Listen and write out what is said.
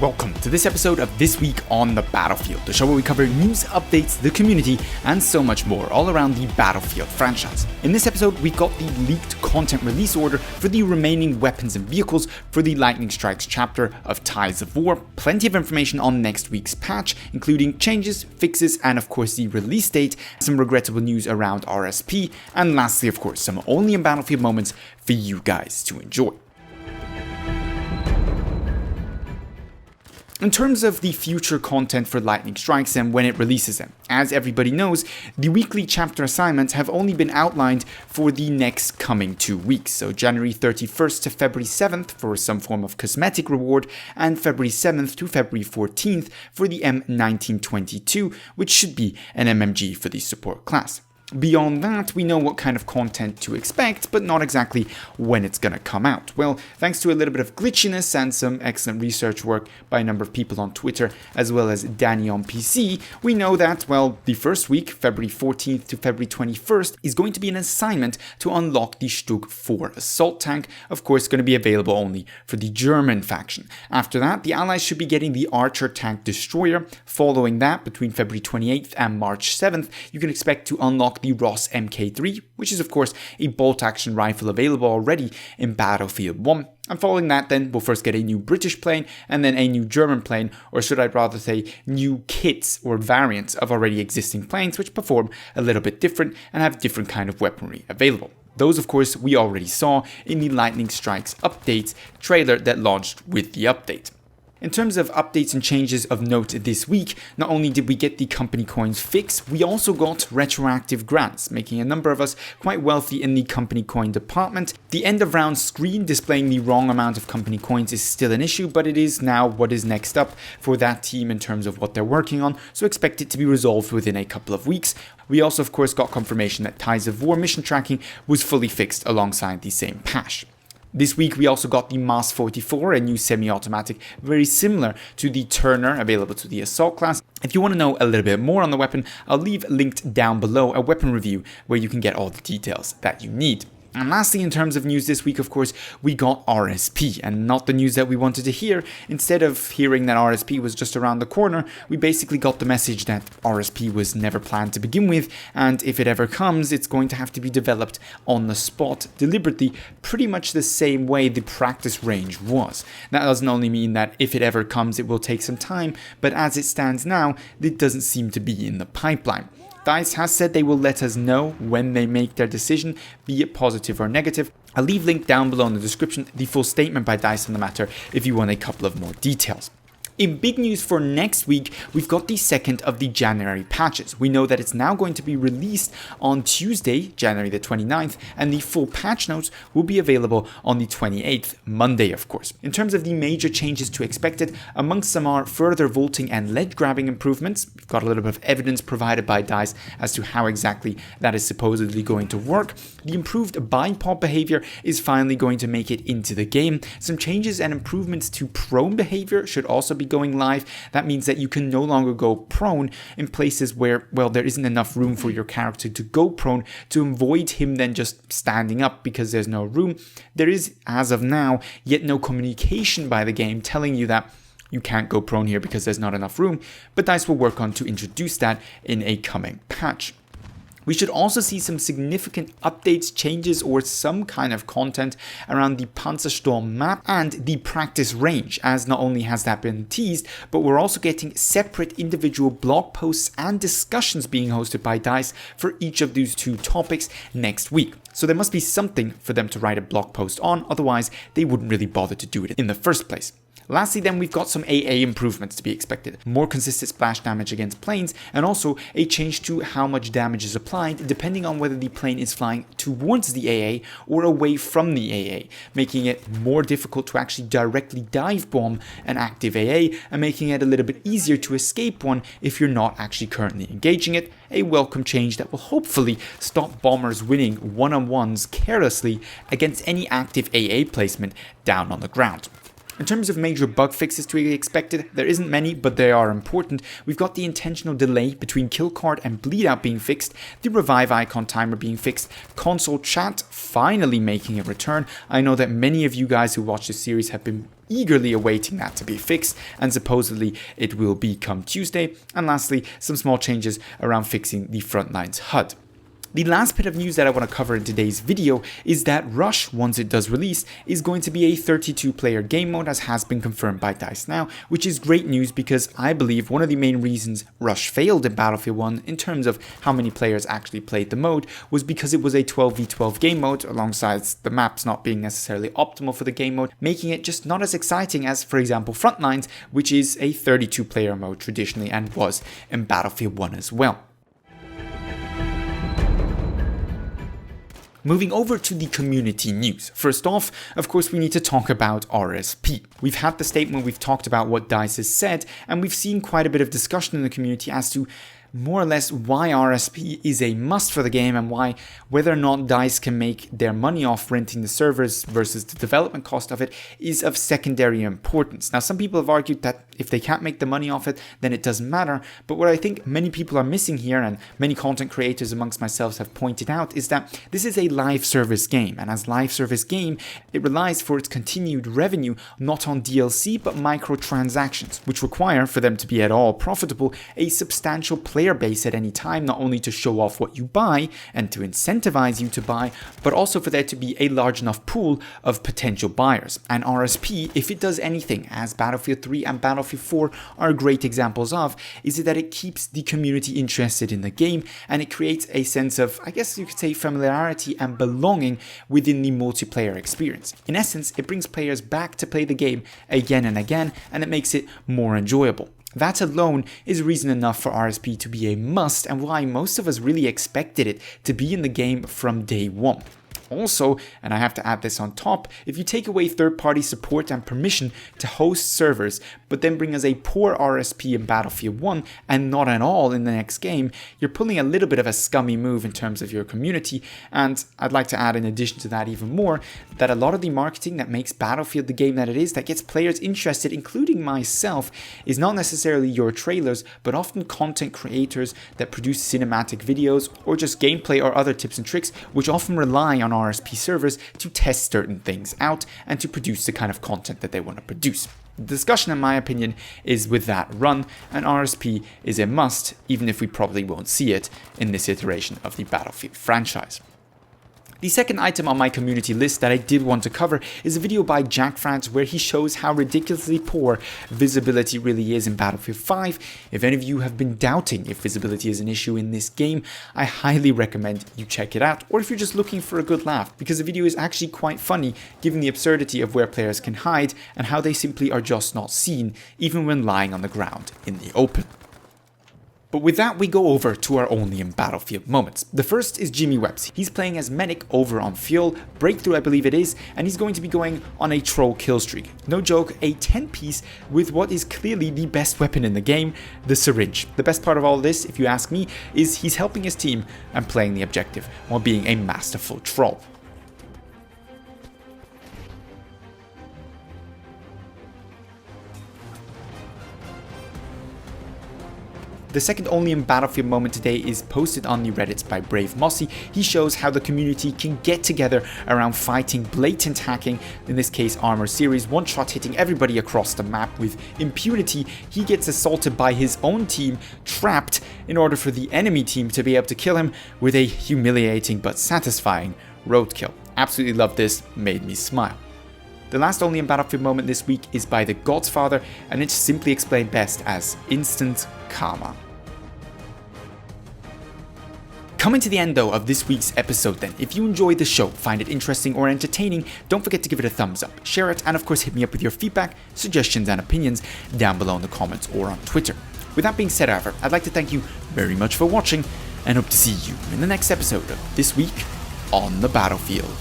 Welcome to this episode of This Week on the Battlefield, the show where we cover news, updates, the community, and so much more all around the Battlefield franchise. In this episode, we got the leaked content release order for the remaining weapons and vehicles for the Lightning Strikes chapter of Tides of War, plenty of information on next week's patch, including changes, fixes, and of course the release date, some regrettable news around RSP, and lastly, of course, some only in Battlefield moments for you guys to enjoy. In terms of the future content for Lightning Strikes and when it releases them, as everybody knows, the weekly chapter assignments have only been outlined for the next coming 2 weeks, so January 31st to February 7th for some form of cosmetic reward, and February 7th to February 14th for the M1922, which should be an MMG for the support class. Beyond that, we know what kind of content to expect, but not exactly when it's gonna come out. Well, thanks to a little bit of glitchiness and some excellent research work by a number of people on Twitter, as well as Danny on PC, we know that, well, the first week, February 14th to February 21st, is going to be an assignment to unlock the Stug 4 assault tank, of course going to be available only for the German faction. After that, the Allies should be getting the Archer tank destroyer. Following that, between February 28th and March 7th, you can expect to unlock the Ross Mk3, which is of course a bolt-action rifle available already in Battlefield 1. And following that then, we'll first get a new British plane and then a new German plane, or should I rather say new kits or variants of already existing planes which perform a little bit different and have different kind of weaponry available. Those of course we already saw in the Lightning Strikes updates trailer that launched with the update. In terms of updates and changes of note this week, not only did we get the company coins fix, we also got retroactive grants, making a number of us quite wealthy in the company coin department. The end of round screen displaying the wrong amount of company coins is still an issue, but it is now what is next up for that team in terms of what they're working on, so expect it to be resolved within a couple of weeks. We also of course got confirmation that Tides of War mission tracking was fully fixed alongside the same patch. This week we also got the MAS 44, a new semi-automatic very similar to the Turner available to the Assault class. If you want to know a little bit more on the weapon, I'll leave linked down below a weapon review where you can get all the details that you need. And lastly, in terms of news this week, of course, we got RSP, and not the news that we wanted to hear. Instead of hearing that RSP was just around the corner, we basically got the message that RSP was never planned to begin with, and if it ever comes, it's going to have to be developed on the spot, deliberately, pretty much the same way the practice range was. That doesn't only mean that if it ever comes, it will take some time, but as it stands now, it doesn't seem to be in the pipeline. DICE has said they will let us know when they make their decision, be it positive or negative. I'll leave linked down below in the description the full statement by DICE on the matter if you want a couple of more details. In big news for next week, we've got the second of the January patches. We know that it's now going to be released on Tuesday, January the 29th, and the full patch notes will be available on the 28th, Monday of course. In terms of the major changes to expected, amongst them are further vaulting and ledge grabbing improvements. We've got a little bit of evidence provided by DICE as to how exactly that is supposedly going to work. The improved bipod behavior is finally going to make it into the game. Some changes and improvements to prone behavior should also be going live. That means that you can no longer go prone in places where, well, there isn't enough room for your character to go prone, to avoid him then just standing up because there's no room. There is, as of now, yet no communication by the game telling you that you can't go prone here because there's not enough room, but DICE will work on to introduce that in a coming patch. We should also see some significant updates, changes, or some kind of content around the Panzerstorm map and the practice range, as not only has that been teased, but we're also getting separate individual blog posts and discussions being hosted by DICE for each of these two topics next week. So there must be something for them to write a blog post on, otherwise they wouldn't really bother to do it in the first place. Lastly then, we've got some Aaa improvements to be expected. More consistent splash damage against planes, and also a change to how much damage is applied depending on whether the plane is flying towards the Aaa or away from the Aaa, making it more difficult to actually directly dive bomb an active Aaa and making it a little bit easier to escape one if you're not actually currently engaging it. A welcome change that will hopefully stop bombers winning one-on-ones carelessly against any active Aa placement down on the ground. In terms of major bug fixes to be expected, there isn't many, but they are important. We've got the intentional delay between kill card and bleed out being fixed, the revive icon timer being fixed, console chat finally making a return. I know that many of you guys who watch this series have been eagerly awaiting that to be fixed, and supposedly it will be come Tuesday. And lastly, some small changes around fixing the Frontlines HUD. The last bit of news that I want to cover in today's video is that Rush, once it does release, is going to be a 32-player game mode, as has been confirmed by DICE now, which is great news because I believe one of the main reasons Rush failed in Battlefield 1 in terms of how many players actually played the mode was because it was a 12v12 game mode, alongside the maps not being necessarily optimal for the game mode, making it just not as exciting as, for example, Frontlines, which is a 32-player mode traditionally and was in Battlefield 1 as well. Moving over to the community news. First off, of course, we need to talk about RSP. We've had the statement, we've talked about what DICE has said, and we've seen quite a bit of discussion in the community as to more or less why RSP is a must for the game and why whether or not DICE can make their money off renting the servers versus the development cost of it is of secondary importance. Now, some people have argued that if they can't make the money off it, then it doesn't matter. But what I think many people are missing here, and many content creators amongst myself have pointed out, is that this is a live service game. And as live service game, it relies for its continued revenue not on DLC, but microtransactions, which require, for them to be at all profitable, a substantial player base at any time, not only to show off what you buy and to incentivize you to buy, but also for there to be a large enough pool of potential buyers. And RSP, if it does anything, as Battlefield 3 and Battlefield 4 are great examples of, is that it keeps the community interested in the game, and it creates a sense of, I guess you could say, familiarity and belonging within the multiplayer experience. In essence, it brings players back to play the game again and again, and it makes it more enjoyable. That alone is reason enough for RSP to be a must, and why most of us really expected it to be in the game from day one. Also, and I have to add this on top, if you take away third-party support and permission to host servers, but then bring us a poor RSP in Battlefield 1 and not at all in the next game, you're pulling a little bit of a scummy move in terms of your community. And I'd like to add, in addition to that even more, that a lot of the marketing that makes Battlefield the game that it is, that gets players interested, including myself, is not necessarily your trailers, but often content creators that produce cinematic videos or just gameplay or other tips and tricks, which often rely on RSP servers to test certain things out and to produce the kind of content that they want to produce. The discussion, in my opinion, is with that run, and RSP is a must, even if we probably won't see it in this iteration of the Battlefield franchise. The second item on my community list that I did want to cover is a video by JackFrags where he shows how ridiculously poor visibility really is in Battlefield 5. If any of you have been doubting if visibility is an issue in this game, I highly recommend you check it out, or if you're just looking for a good laugh, because the video is actually quite funny given the absurdity of where players can hide and how they simply are just not seen, even when lying on the ground in the open. But with that, we go over to our only in Battlefield moments. The first is Jimmy Webbs. He's playing as Medic over on Fuel, Breakthrough I believe it is, and he's going to be going on a troll kill streak. No joke, a 10-piece with what is clearly the best weapon in the game, the syringe. The best part of all this, if you ask me, is he's helping his team and playing the objective while being a masterful troll. The second only in Battlefield moment today is posted on the Reddit by Brave Mossy. He shows how the community can get together around fighting blatant hacking, in this case Armor Series, one shot hitting everybody across the map with impunity. He gets assaulted by his own team, trapped, in order for the enemy team to be able to kill him with a humiliating but satisfying roadkill. Absolutely love this, made me smile. The last only in Battlefield moment this week is by the Godfather, and it's simply explained best as instant karma. Coming to the end though of this week's episode then, if you enjoyed the show, find it interesting or entertaining, don't forget to give it a thumbs up, share it, and of course hit me up with your feedback, suggestions and opinions down below in the comments or on Twitter. With that being said, however, I'd like to thank you very much for watching and hope to see you in the next episode of This Week on the Battlefield.